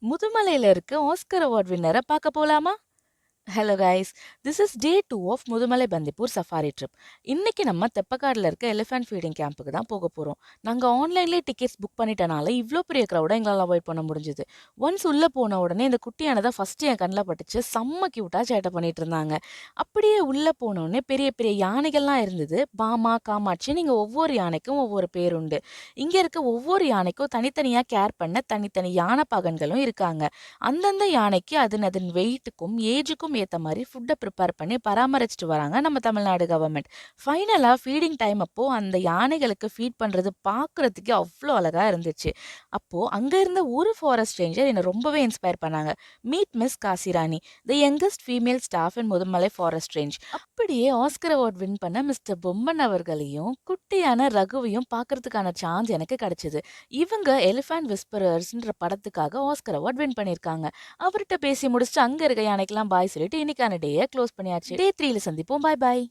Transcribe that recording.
முதுமலையில இருக்க Oscar award வின்னர பார்க்க போலாமா? Hello guys, this is day 2 of Mudumalai Bandipur safari trip. இன்னைக்கு நம்ம தெப்பக்காடுல இருக்க எலிஃபென்ட் ஃபீடிங் கேம்புக்கு தான் போக போறோம். நாங்க ஆன்லைன்லேயே டிக்கெட்ஸ் புக் பண்ணிட்டனால இவ்ளோ பெரிய க்ரௌட எங்களால அவாய்ட் பண்ண முடிஞ்சது. ஒன்ஸ் உள்ள போன உடனே இந்த குட்டியானதை தான் ஃபர்ஸ்ட் என் கண்ணில் பட்டுச்சு. செம்ம கியூட்டா சேட்டை பண்ணிட்டு இருந்தாங்க. அப்படியே உள்ள போன உடனே பெரிய பெரிய யானைகள்லாம் இருந்தது. பாமா, காமாட்சி, நீங்க ஒவ்வொரு யானைக்கும் ஒவ்வொரு பேர் உண்டு. இங்க இருக்க ஒவ்வொரு யானைக்கும் தனித்தனியா கேர் பண்ண தனித்தனி யானை பாகன்களும் இருக்காங்க. அந்தந்த யானைக்கு அதன் வெயிட்டுக்கும் ஏஜுக்கும் ஏத்த மாதிரி ஃபுட்டை ப்ரிப்பேர் பண்ணி பராமரிச்சுட்டு வராங்க நம்ம தமிழ்நாடு கவர்மெண்ட். ஃபைனலா ஃபீடிங் டைம் அப்போ அந்த யானைகளுக்கு ஃபீட் பண்றது பார்க்கறதுக்கு அவ்வளோ அழகா இருந்துச்சு. அப்போ அங்க இருந்த ஒரு ஃபாரஸ்ட் ரேஞ்சர் என்னை ரொம்பவே இன்ஸ்பயர் பண்ணாங்க. Meet miss Kasirani, the youngest female staff in Mudumalai forest range. அப்படியே ஆஸ்கர் அவார்ட் வின் பண்ண மிஸ்டர் பொம்மன் அவர்களையும் குட்டியான ரகுவையும் பார்க்கறதுக்கான சான்ஸ் எனக்கு கிடைச்சது. இவங்க எலிஃபண்ட் விஸ்பரர்ஸ்ன்ற படத்துக்காக ஆஸ்கர் அவார்ட் வின் பண்ணியிருக்காங்க. அவர்கிட்ட பேசி முடிச்சுட்டு அங்க இருக்க யானைக்கெல்லாம் பாய் சொல்லிட்டு இன்னைக்கான டேயை க்ளோஸ் பண்ணியாச்சு. டே 3ல சந்திப்போம். பாய் பாய்.